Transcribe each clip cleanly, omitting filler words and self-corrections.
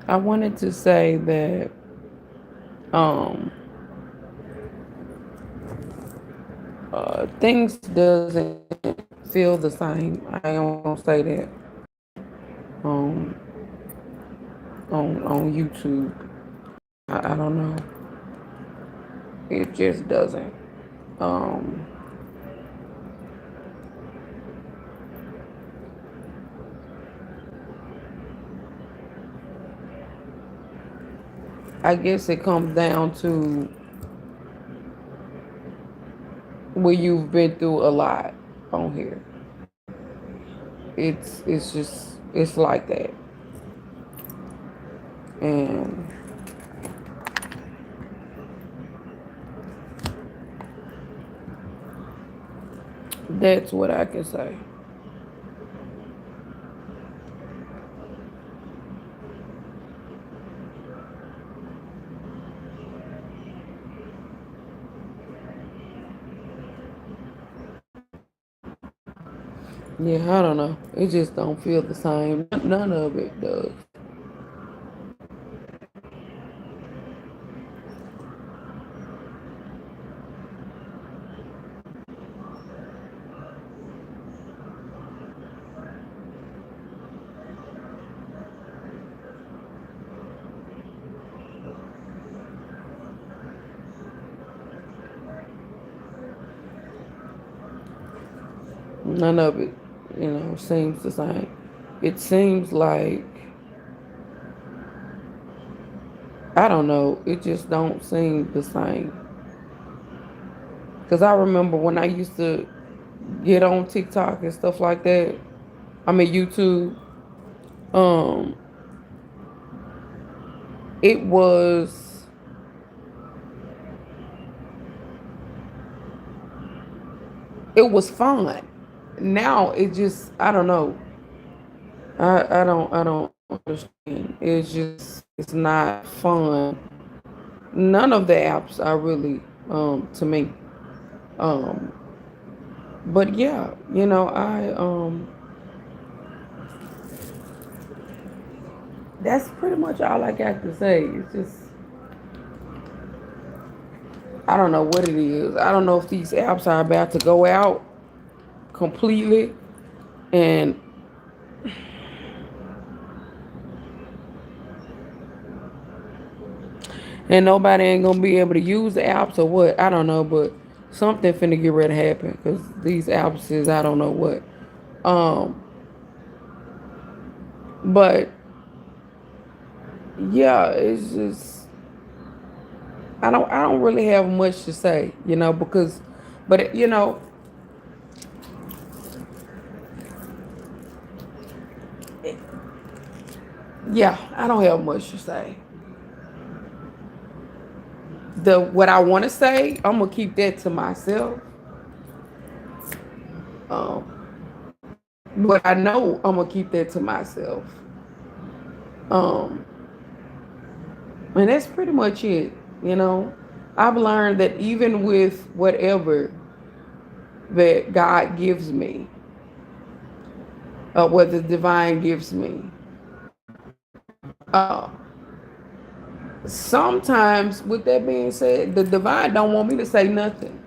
I wanted to say that um things doesn't feel the same. I am gonna say that um on YouTube. I don't know. It just doesn't. Um I guess it comes down to where you've been through a lot on here. It's just it's like that. And that's what I can say. Yeah, I don't know. It just don't feel the same. None of it does. None of it, seems the same. It seems like I don't know. It just don't seem the same. Cause I remember when I used to get on TikTok and stuff like that. I mean YouTube. Um, it was it was fun. Now it just I don't know. I don't understand. It's just it's not fun. None of the apps are really to me. Um but yeah, I that's pretty much all I got to say. It's just I don't know what it is. I don't know if these apps are about to go out completely and nobody ain't gonna be able to use the apps or what. I don't know, but something finna get ready to happen because these apps is I don't know what. Um, but yeah, it's just I don't really have much to say, because, but yeah, I don't have much to say. The what I want to say, I'm gonna keep that to myself. Um, what I know, I'm gonna keep that to myself. Um, and that's pretty much it. You know, I've learned that even with whatever that God gives me, what the divine gives me, uh, sometimes with that being said, the divine don't want me to say nothing.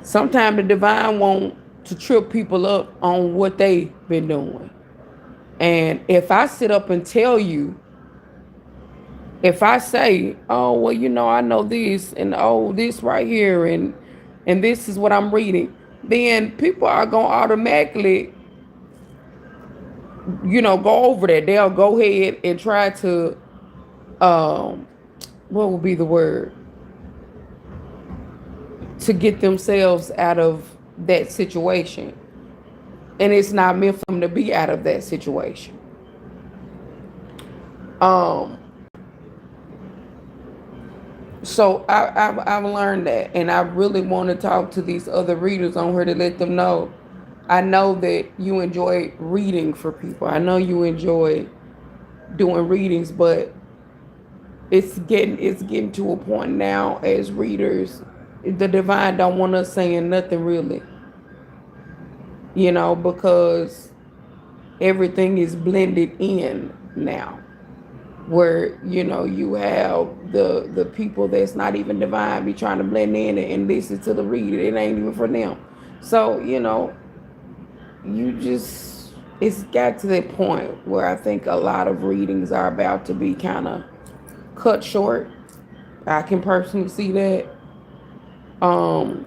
Sometimes the divine want to trip people up on what they've been doing. And if I sit up and tell you, if I say, oh well, I know this and oh this right here and this is what I'm reading, then people are gonna automatically, go over that. They'll go ahead and try to um what would be the word? To get themselves out of that situation. And it's not meant for them to be out of that situation. Um, so I've learned that, and I really want to talk to these other readers on here to let them know. I know that you enjoy reading for people. I know you enjoy doing readings, but it's getting to a point now as readers, the divine don't want us saying nothing really, because everything is blended in now, where you have the people that's not even divine be trying to blend in and listen to the reader. It ain't even for them. So you just it's got to that point where I think a lot of readings are about to be kind of cut short. I can personally see that. um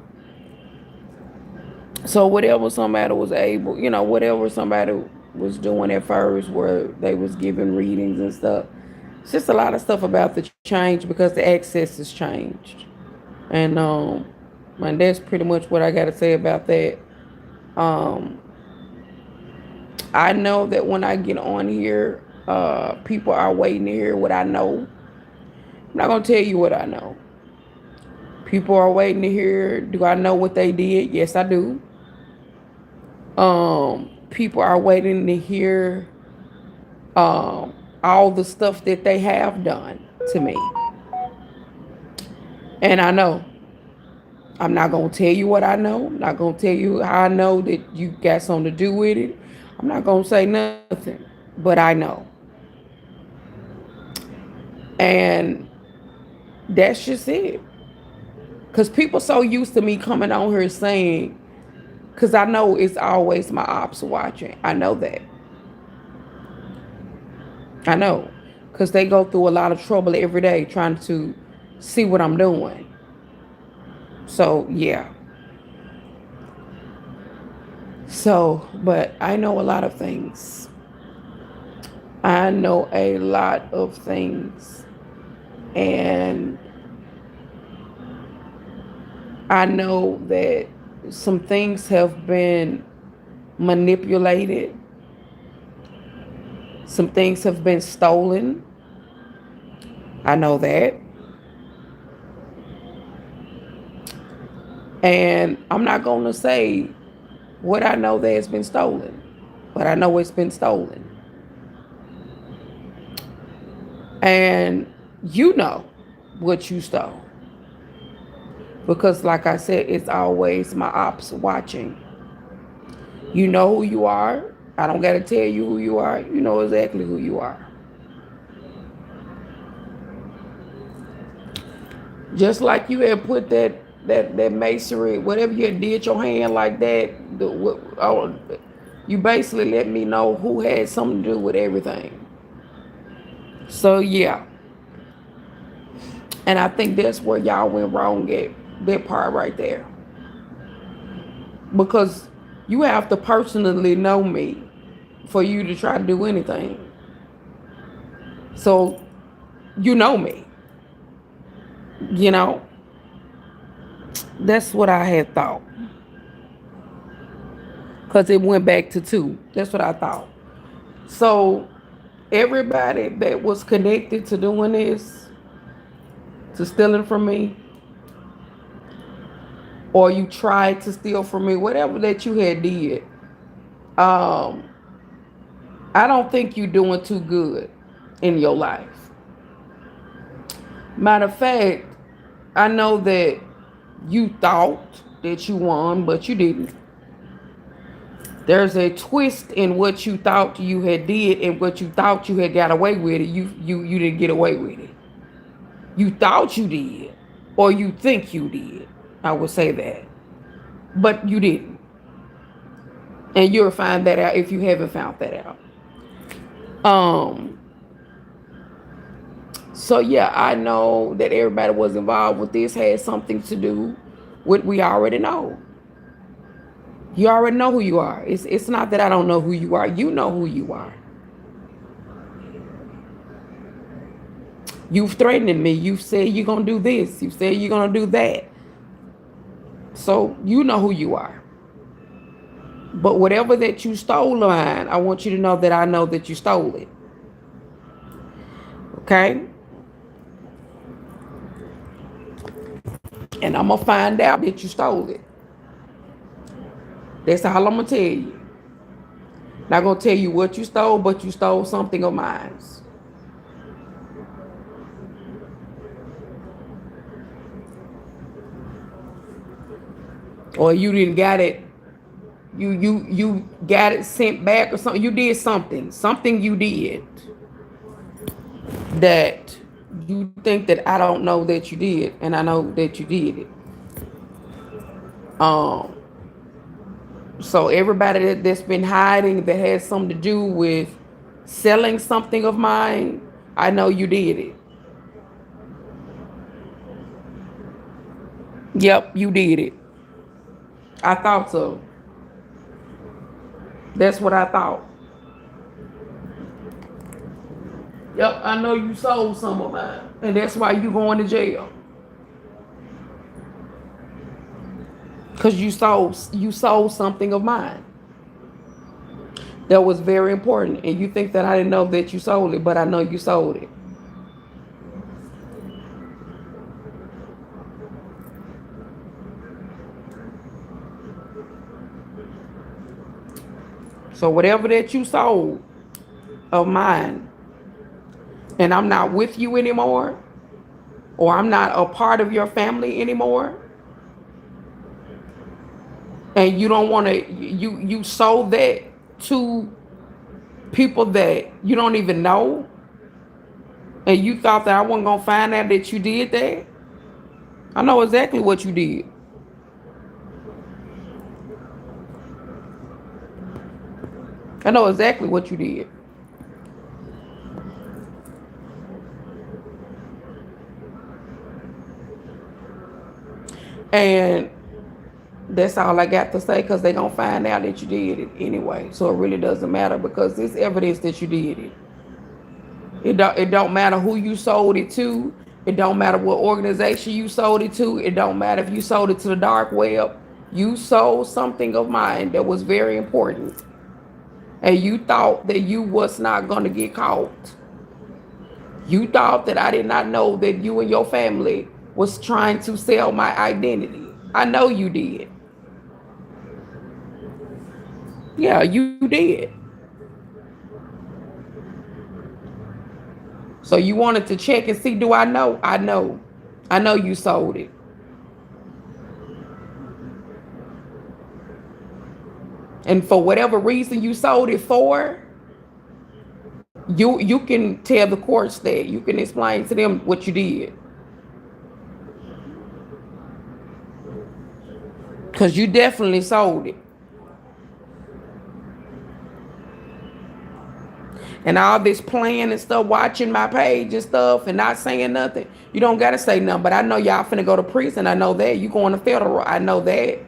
so whatever somebody was able, whatever somebody was doing at first, where they was giving readings and stuff, it's just a lot of stuff about the change because the access has changed. And that's pretty much what I got to say about that. um I know that when I get on here, people are waiting to hear what I know. I'm not gonna tell you what I know. People are waiting to hear, do I know what they did? Yes, I do. People are waiting to hear all the stuff that they have done to me. And I know. I'm not gonna tell you what I know. I'm not gonna tell you how I know that you got something to do with it. I'm not gonna say nothing, but I know. And that's just it. Cause people so used to me coming on here saying, cause I know it's always my ops watching. I know that. I know. Cause they go through a lot of trouble every day trying to see what I'm doing. So yeah. So, but I know a lot of things. I know a lot of things. And I know that some things have been manipulated. Some things have been stolen. I know that. And I'm not going to say what I know that has been stolen, but I know it's been stolen. And you know what you stole. Because, like I said, it's always my ops watching. You know who you are. I don't got to tell you who you are. You know exactly who you are. Just like you had put that masonry, whatever you had did your hand like that, you basically let me know who had something to do with everything. So yeah. And I think that's where y'all went wrong at, that part right there. Because you have to personally know me for you to try to do anything. So you know me. That's what I had thought. Because it went back to two. That's what I thought. So everybody that was connected to doing this, to stealing from me, or you tried to steal from me, whatever that you had did, um, I don't think you're doing too good in your life. Matter of fact, I know that you thought that you won, but you didn't. There's a twist in what you thought you had did and what you thought you had got away with it. You didn't get away with it. You thought you did, or you think you did. I would say that, but you didn't, and you'll find that out if you haven't found that out. Um. So yeah, I know that everybody was involved with this had something to do with we already know. You already know who you are. It's not that I don't know who you are. You know who you are. You've threatened me. You've said you're gonna do this. You said you're gonna do that. So you know who you are. But whatever that you stole mine, I want you to know that I know that you stole it. Okay? And I'm gonna find out that you stole it. That's all I'm gonna tell you. Not gonna tell you what you stole, but you stole something of mine. or you didn't got it. You got it sent back or something. You did something you did that you think that I don't know that you did, and I know that you did it. Um, so everybody that's been hiding that has something to do with selling something of mine, I know you did it. Yep, you did it. I thought so. That's what I thought. Yep, I know you sold some of mine, and that's why you going to jail. Cause you sold something of mine that was very important, and you think that I didn't know that you sold it, but I know you sold it. So whatever that you sold of mine, and I'm not with you anymore, or I'm not a part of your family anymore, and you don't want to, you sold that to people that you don't even know, and you thought that I wasn't gonna find out that you did that. I know exactly what you did. I know exactly what you did. And that's all I got to say, because they gonna find out that you did it anyway. So it really doesn't matter, because it's evidence that you did it. It don't matter who you sold it to. It don't matter what organization you sold it to. It don't matter if you sold it to the dark web. You sold something of mine that was very important. And you thought that you was not gonna get caught. You thought that I did not know that you and your family was trying to sell my identity. I know you did. Yeah, you did. So you wanted to check and see, do I know? I know. I know you sold it. And for whatever reason you sold it for, you can tell the courts that. You can explain to them what you did. Because you definitely sold it. And all this playing and stuff, watching my page and stuff and not saying nothing. You don't gotta say nothing, but I know y'all finna go to prison. I know that. You going to federal. I know that.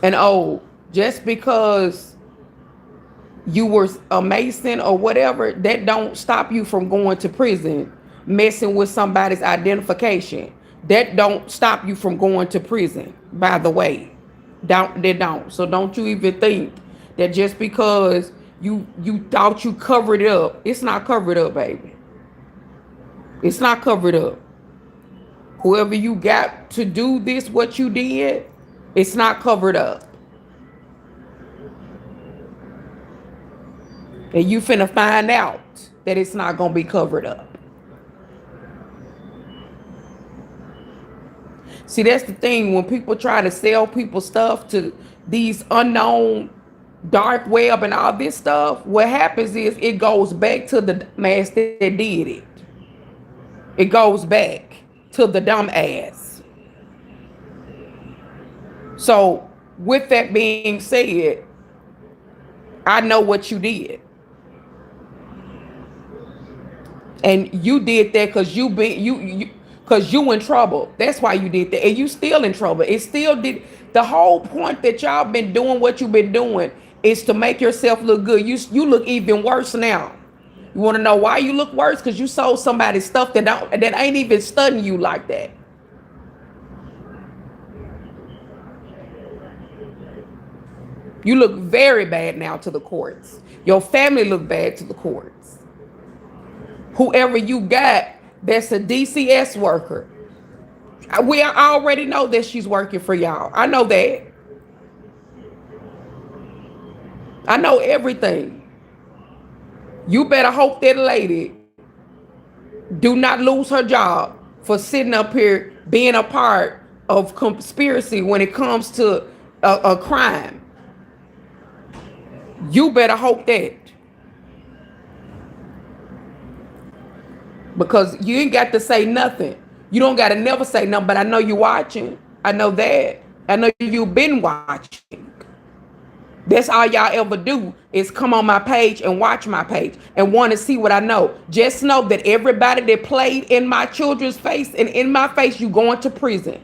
And oh, just because you were a Mason or whatever, that don't stop you from going to prison, messing with somebody's identification. That don't stop you from going to prison, by the way. They don't. So don't you even think that just because you thought you covered it up, it's not covered up, baby. It's not covered up. Whoever you got to do this, what you did, it's not covered up. And you finna find out that it's not gonna be covered up. See, that's the thing. When people try to sell people stuff to these unknown dark web and all this stuff, what happens is it goes back to the master that did it. It goes back to the dumb ass. So, with that being said, I know what you did. And you did that because you in trouble. That's why you did that. And you still in trouble. It still did. The whole point that y'all been doing what you've been doing is to make yourself look good. You look even worse now. You want to know why you look worse? Because you sold somebody stuff that ain't even studying you like that. You look very bad now to the courts. Your family look bad to the courts. Whoever you got that's a DCS worker, we already know that she's working for y'all. I know that. I know everything. You better hope that lady do not lose her job for sitting up here being a part of conspiracy when it comes to a crime. You better hope that. Because you ain't got to say nothing. You don't got to never say nothing, but I know you watching. I know that. I know you've been watching. That's all y'all ever do is come on my page and watch my page and want to see what I know. Just know that everybody that played in my children's face and in my face, you going to prison.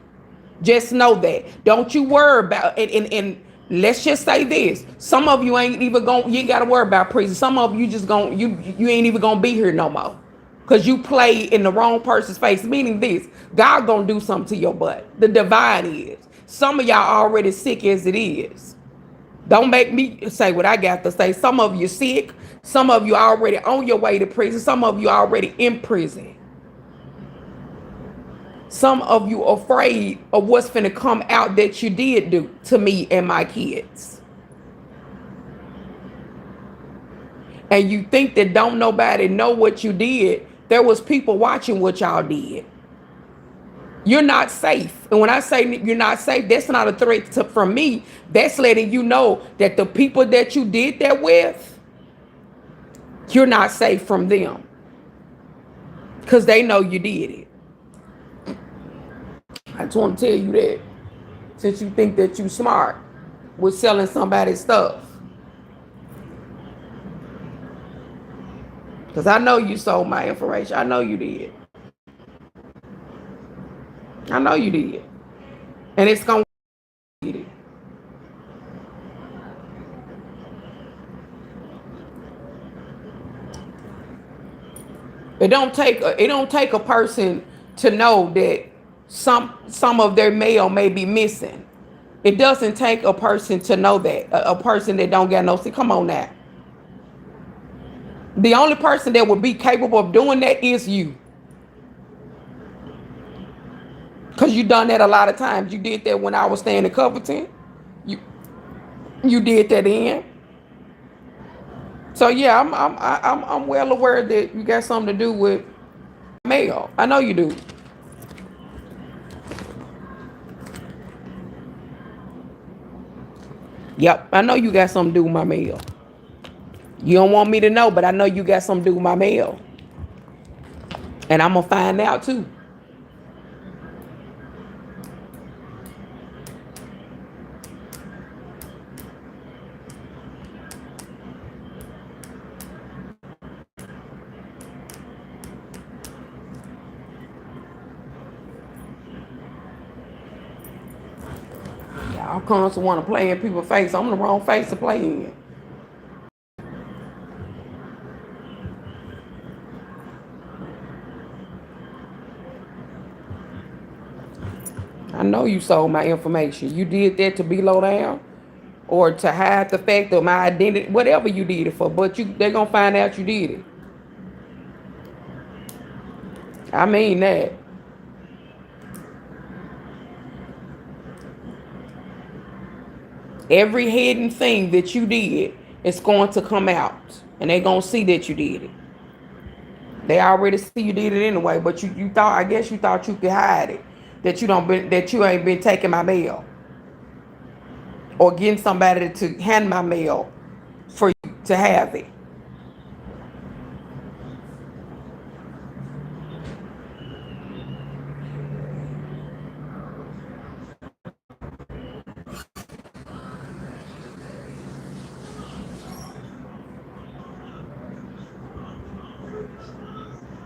Just know that. Don't you worry about it. And let's just say this. Some of you ain't even going, you ain't got to worry about prison. Some of you just going, you ain't even going to be here no more. Because you played in the wrong person's face. Meaning this, God going to do something to your butt. The divine is. Some of y'all already sick as it is. Don't make me say what I got to say. Some of you sick. Some of you already on your way to prison. Some of you already in prison. Some of you afraid of what's finna come out that you did do to me and my kids. And you think that don't nobody know what you did. There was people watching what y'all did. You're not safe. And when I say you're not safe, that's not a threat from me. That's letting you know that the people that you did that with, you're not safe from them. Because they know you did it. I just want to tell you that. Since you think that you smart with selling somebody's stuff. Because I know you sold my information. I know you did. I know you did. And it's going to get it. It don't take a person to know that some of their mail may be missing. It doesn't take a person to know that. A person that don't got no, see, come on now. The only person that would be capable of doing that is you. Because you done that a lot of times. You did that when I was staying in Covington. You did that in. So yeah, I'm well aware that you got something to do with mail. I know you do. Yep, I know you got something to do with my mail. You don't want me to know, but I know you got something to do with my mail. And I'm gonna find out too. Y'all constantly want to play in people's face. I'm the wrong face to play in. I know you sold my information. You did that to be low down or to hide the fact of my identity, whatever you did it for. But they're going to find out you did it. I mean that. Every hidden thing that you did is going to come out. And they're going to see that you did it. They already see you did it anyway. But you thought, I guess you thought you could hide it. That you ain't been taking my mail. Or getting somebody to hand my mail for you to have it.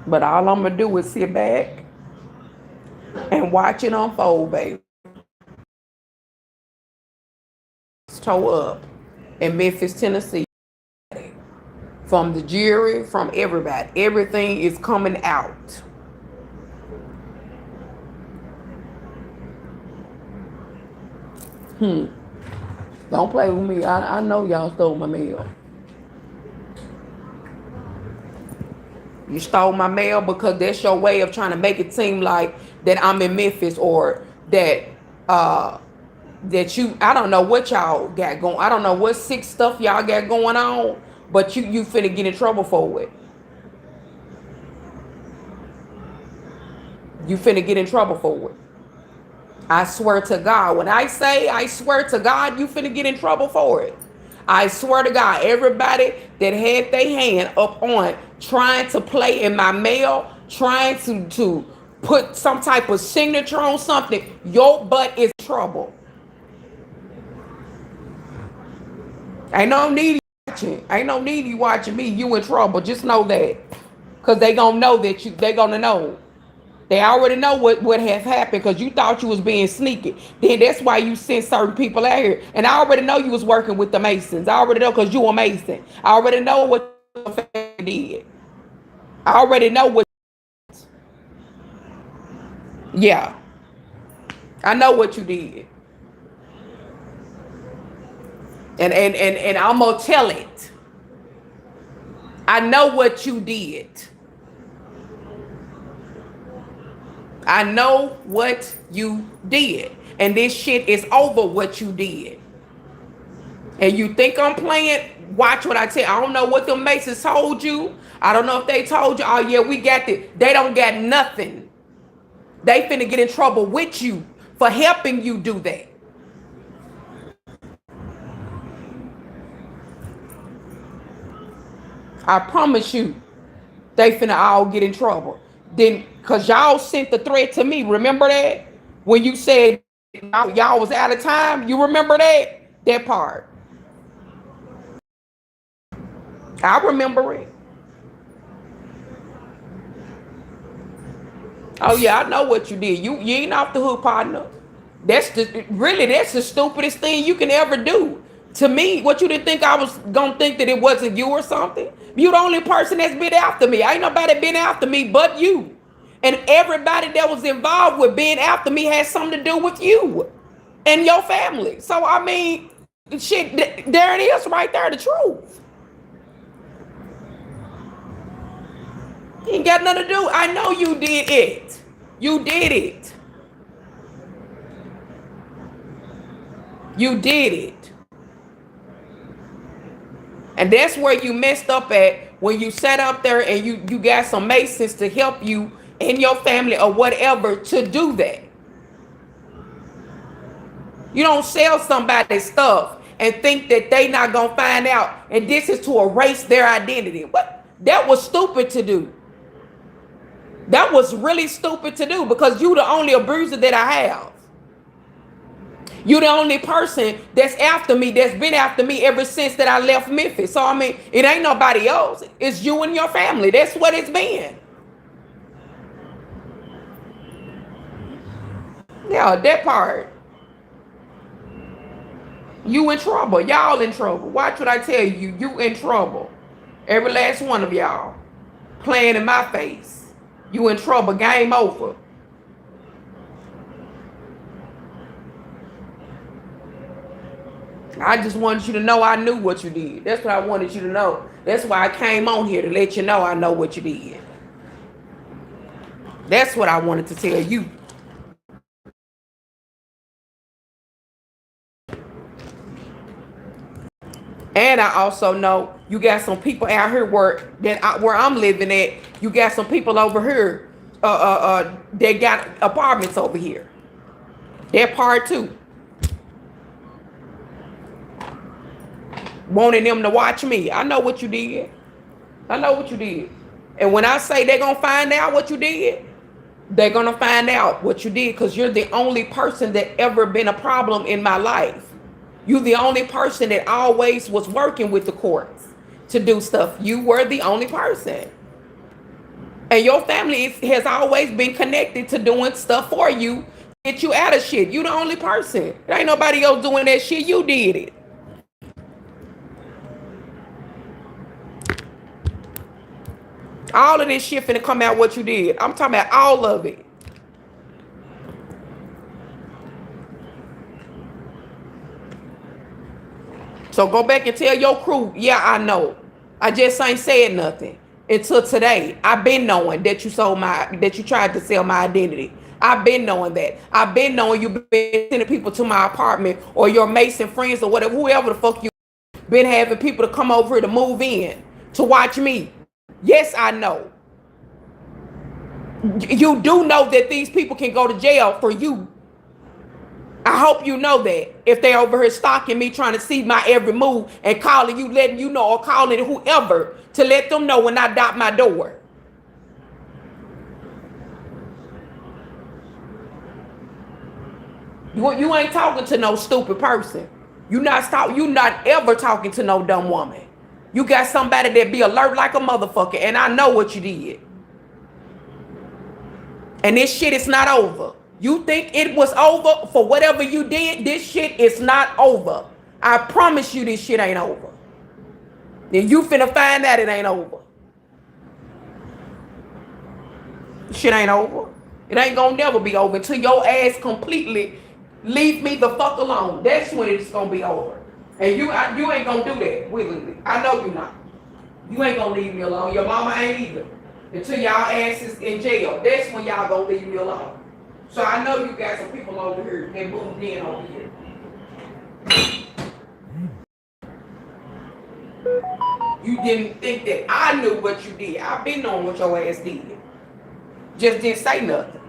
But all I'm going to do is sit back and watch it unfold, baby. Toe up in Memphis, Tennessee. From the jury, from everybody. Everything is coming out. Don't play with me. I know y'all stole my mail. You stole my mail because that's your way of trying to make it seem like that I'm in Memphis or that that you, I don't know what y'all got going. I don't know what sick stuff y'all got going on, but you finna get in trouble for it. You finna get in trouble for it. I swear to God. When I say I swear to God, you finna get in trouble for it. I swear to God, everybody that had their hand up on trying to play in my mail, trying to put some type of signature on something, your butt is in trouble. Ain't no need you watching. Ain't no need you watching me. You in trouble. Just know that. Cause they gonna know that they gonna know. They already know what has happened because you thought you was being sneaky. Then that's why you sent certain people out here. And I already know you was working with the Masons. I already know because you a Mason. I already know what your family did. I already know what. Yeah, I know what you did. And I'm gonna tell it. I know what you did. I know what you did. And this shit is over what you did. And you think I'm playing? Watch what I tell you. I don't know what the Masons told you. I don't know if they told you, oh yeah, we got this. They don't got nothing. They finna get in trouble with you for helping you do that. I promise you, they finna all get in trouble. Then, cause y'all sent the threat to me. Remember that? When you said y'all was out of time, you remember that? That part. I remember it. Oh yeah, I know what you did. You ain't off the hook, partner. That's the stupidest thing you can ever do. To me, what you didn't think I was gonna think that it wasn't you or something? You the only person that's been after me. Ain't nobody been after me but you. And everybody that was involved with being after me has something to do with you and your family. So I mean, shit, there it is right there, the truth. Ain't got nothing to do. I know you did it. You did it. You did it. And that's where you messed up at when you sat up there and you got some Masons to help you and your family or whatever to do that. You don't sell somebody's stuff and think that they not gonna find out and this is to erase their identity. What? That was stupid to do. That was really stupid to do because you the only abuser that I have. You the only person that's after me, that's been after me ever since that I left Memphis. So I mean, it ain't nobody else. It's you and your family. That's what it's been. Yeah, that part. You in trouble. Y'all in trouble. Watch what I tell you. You in trouble. Every last one of y'all playing in my face. You in trouble. Game over. I just wanted you to know I knew what you did. That's what I wanted you to know. That's why I came on here to let you know I know what you did. That's what I wanted to tell you. And I also know you got some people out here where I'm living at. You got some people over here that got apartments over here. That part too. Wanting them to watch me. I know what you did. I know what you did. And when I say they're going to find out what you did, they're going to find out what you did because you're the only person that ever been a problem in my life. You're the only person that always was working with the courts to do stuff. You were the only person. And your family has always been connected to doing stuff for you, get you out of shit. You the only person. There ain't nobody else doing that shit. You did it. All of this shit finna come out what you did. I'm talking about all of it. So go back and tell your crew, yeah, I know. I just ain't said nothing until today. I've been knowing that you tried to sell my identity. I've been knowing that. I've been knowing you've been sending people to my apartment or your Mason friends or whatever, whoever the fuck you been having people to come over here to move in to watch me. Yes, I know. You do know that these people can go to jail for you. I hope you know that. If they over here stalking me, trying to see my every move and calling you, letting you know, or calling whoever to let them know when I dot my door. You ain't talking to no stupid person. You not ever talking to no dumb woman. You got somebody that be alert like a motherfucker, and I know what you did. And this shit is not over. You think it was over for whatever you did? This shit is not over. I promise you this shit ain't over. Then you finna find out it ain't over. Shit ain't over. It ain't gonna never be over until your ass completely leave me the fuck alone. That's when it's gonna be over. And you ain't gonna do that willingly. I know you not. You ain't gonna leave me alone. Your mama ain't either. Until y'all asses in jail. That's when y'all gonna leave me alone. So I know you got some people over here that moved in over here. You didn't think that I knew what you did. I've been knowing what your ass did. Just didn't say nothing.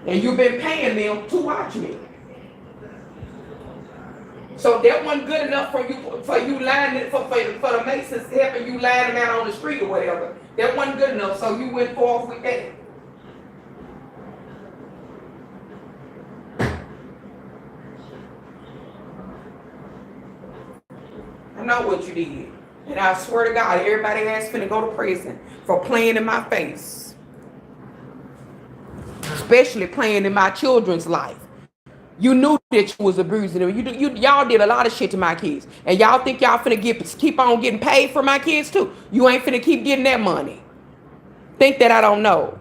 And you've been paying them to watch me. So that wasn't good enough for you lying for the Masons helping you lying them out on the street or whatever. That wasn't good enough, so you went forth with that. I know what you did. And I swear to God, everybody ass finna go to prison for playing in my face. Especially playing in my children's life. You knew that you was abusing them. Y'all did a lot of shit to my kids. And y'all think y'all finna keep on getting paid for my kids too. You ain't finna keep getting that money. Think that I don't know.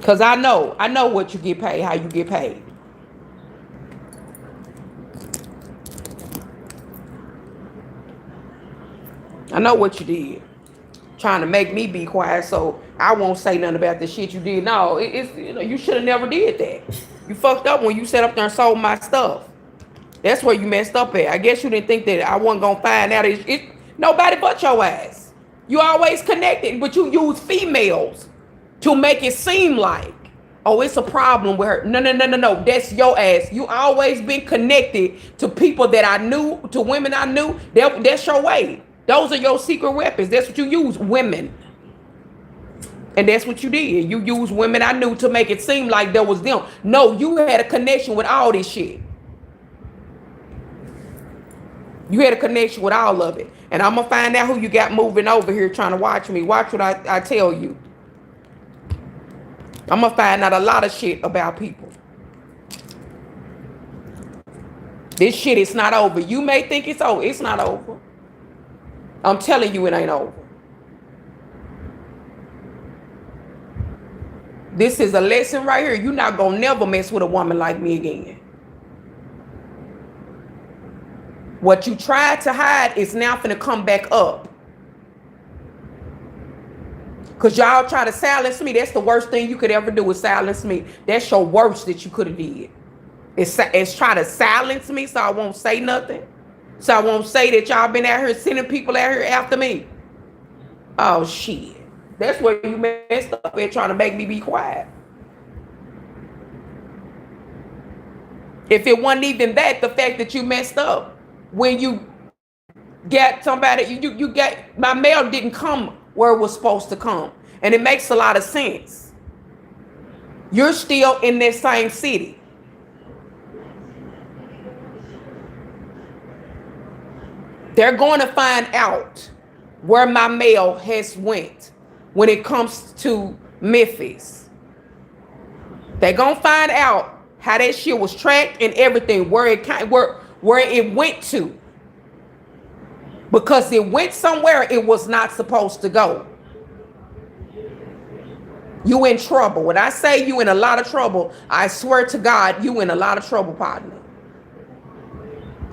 Cause I know what you get paid, how you get paid. I know what you did. Trying to make me be quiet so I won't say nothing about the shit you did. No, you should have never did that. You fucked up when you sat up there and sold my stuff. That's where you messed up at. I guess you didn't think that I wasn't gonna find out. It nobody but your ass. You always connected, but you use females to make it seem like, oh, it's a problem with her. No. That's your ass. You always been connected to people that I knew, to women I knew. That's your way. Those are your secret weapons. That's what you use, women. And that's what you did. You used women I knew to make it seem like there was them. No, you had a connection with all this shit. You had a connection with all of it. And I'm going to find out who you got moving over here trying to watch me. Watch what I tell you. I'm going to find out a lot of shit about people. This shit is not over. You may think it's over. It's not over. I'm telling you it ain't over. This is a lesson right here. You're not going to never mess with a woman like me again. What you tried to hide is now finna come back up. Because y'all try to silence me. That's the worst thing you could ever do is silence me. That's your worst that you could have did. It's try to silence me so I won't say nothing. So I won't say that y'all been out here sending people out here after me. Oh, shit. That's where you messed up at, trying to make me be quiet. If it wasn't even that, the fact that you messed up, when you got somebody, you got, my mail didn't come where it was supposed to come. And it makes a lot of sense. You're still in that same city. They're going to find out where my mail has went when it comes to Memphis. They're going to find out how that shit was tracked and everything, where it went to. Because it went somewhere it was not supposed to go. You in trouble. When I say you in a lot of trouble, I swear to God, you in a lot of trouble, partner.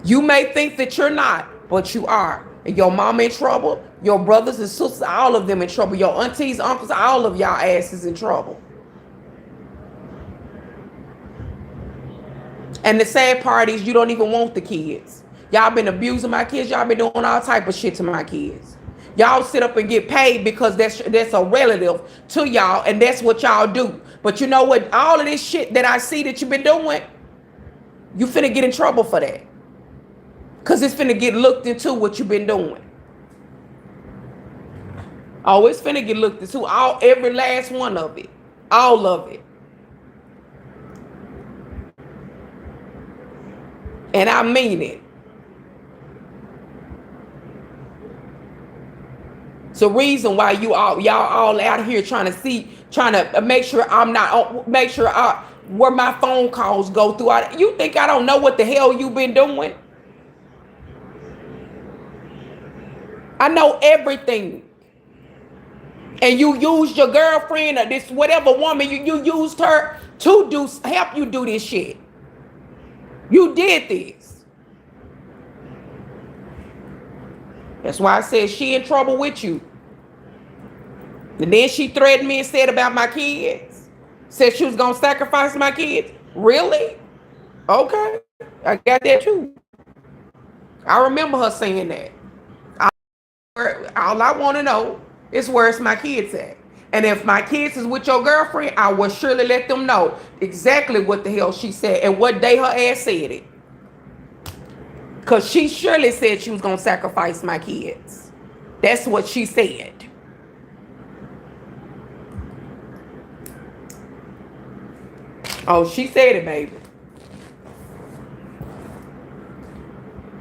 You may think that you're not, but you are. And your mama in trouble, your brothers and sisters, all of them in trouble. Your aunties, uncles, all of y'all asses in trouble. And the sad part is you don't even want the kids. Y'all been abusing my kids. Y'all been doing all type of shit to my kids. Y'all sit up and get paid because that's a relative to y'all, and that's what y'all do. But you know what? All of this shit that I see that you've been doing, you finna get in trouble for that. Because it's finna get looked into what you've been doing. Oh, it's finna get looked into. Every last one of it. All of it. And I mean it. It's the reason why y'all all out here trying to make sure I'm not, where my phone calls go through. You think I don't know what the hell you've been doing? I know everything. And you used your girlfriend or this whatever woman, you used her to help you do this shit. You did this. That's why I said she in trouble with you. And then she threatened me and said about my kids. Said she was going to sacrifice my kids. Really? Okay. I got that too. I remember her saying that. All I want to know is where's my kids at. And if my kids is with your girlfriend, I will surely let them know exactly what the hell she said and what day her ass said it. Because she surely said she was going to sacrifice my kids. That's what she said. Oh, she said it, baby.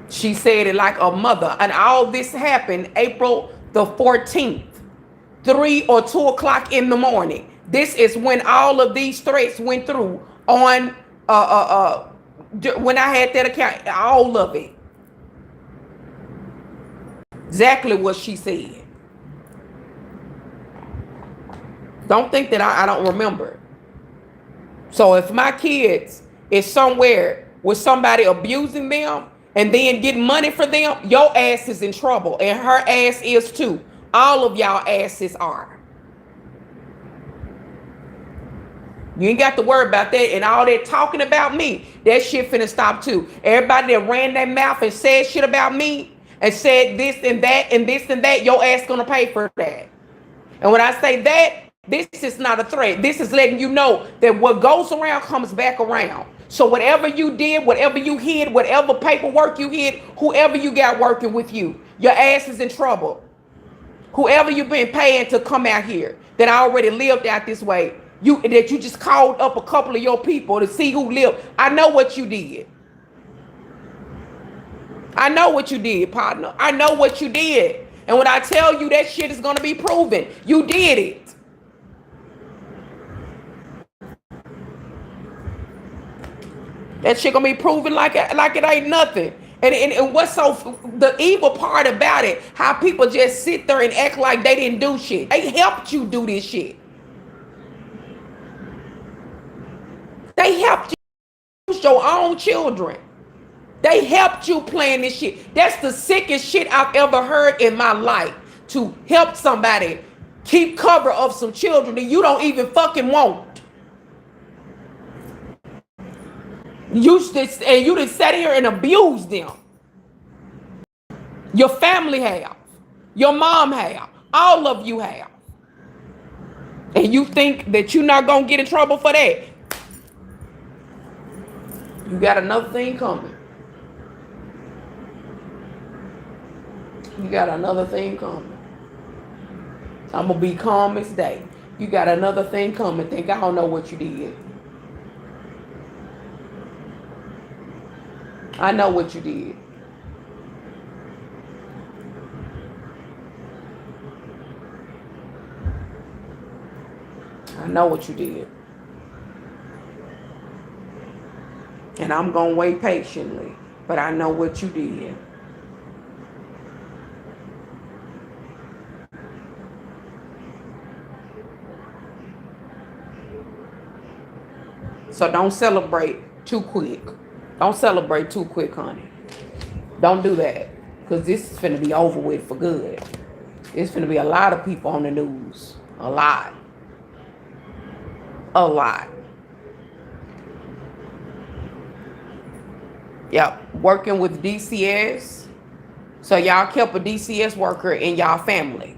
She said it like a mother. And all this happened April the 14th, 3 or 2 o'clock in the morning. This is when all of these threats went through on when I had that account, all of it. Exactly what she said. Don't think that I don't remember. So if my kids is somewhere with somebody abusing them and then getting money for them, your ass is in trouble. And her ass is too. All of y'all asses are. You ain't got to worry about that. And all that talking about me, that shit finna stop too. Everybody that ran their mouth and said shit about me and said this and that and this and that, your ass gonna pay for that. And when I say that, this is not a threat. This is letting you know that what goes around comes back around. So whatever you did, whatever you hid, whatever paperwork you hid, whoever you got working with you, your ass is in trouble. Whoever you've been paying to come out here that already lived out this way, that you just called up a couple of your people to see who lived. I know what you did. I know what you did, partner. I know what you did. And when I tell you that shit is going to be proven, you did it. That shit gonna be proven like it ain't nothing. And what's so the evil part about it, how people just sit there and act like they didn't do shit. They helped you do this shit. They helped you use your own children. They helped you plan this shit. That's the sickest shit I've ever heard in my life. To help somebody keep cover of some children that you don't even fucking want. You just sat here and abused them. Your family have. Your mom have. All of you have. And you think that you're not going to get in trouble for that. You got another thing coming. You got another thing coming. I'm going to be calm as day. You got another thing coming. Think I don't know what you did. I know what you did. I know what you did. And I'm going to wait patiently. But I know what you did. So don't celebrate too quick. Don't celebrate too quick, honey. Don't do that. Because this is finna be over with for good. It's finna be a lot of people on the news. A lot. A lot. Yep. Working with DCS. So y'all kept a DCS worker in y'all family.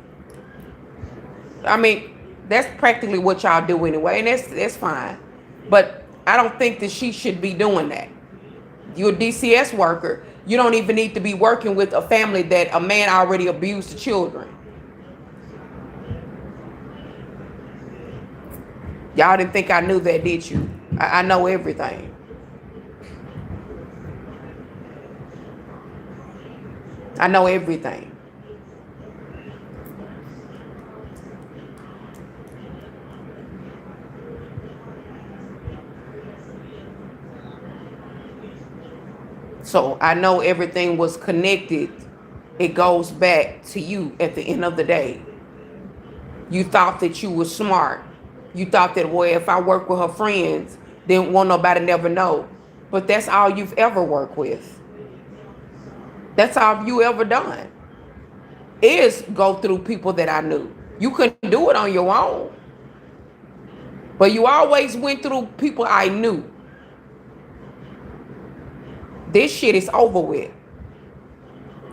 I mean, that's practically what y'all do anyway, and that's fine. But I don't think that she should be doing that. You're a DCS worker. You don't even need to be working with a family that a man already abused the children. Y'all didn't think I knew that, did you? I know everything. I know everything. So I know everything was connected. It goes back to you at the end of the day. You thought that you were smart. You thought that, well, if I work with her friends, then won't nobody never know. But that's all you've ever worked with. That's all you ever done is go through people that I knew. You couldn't do it on your own. But you always went through people I knew. This shit is over with.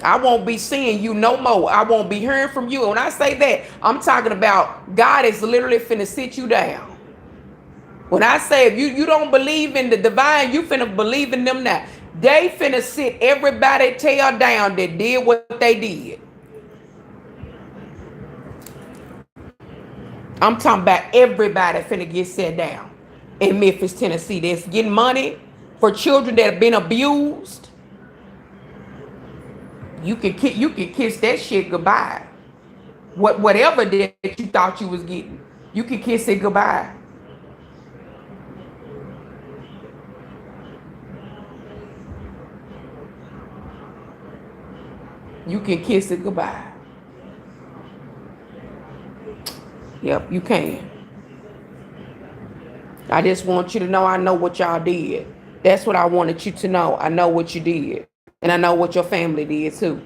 I won't be seeing you no more. I won't be hearing from you. And when I say that, I'm talking about God is literally finna sit you down. When I say if you don't believe in the divine, you finna believe in them now. They finna sit everybody tail down that did what they did. I'm talking about everybody finna get set down in Memphis, Tennessee. That's getting money for children that have been abused. You can kiss that shit goodbye. Whatever that you thought you was getting, you can kiss it goodbye. You can kiss it goodbye. Yep, you can. I just want you to know I know what y'all did. That's what I wanted you to know. I know what you did. And I know what your family did too.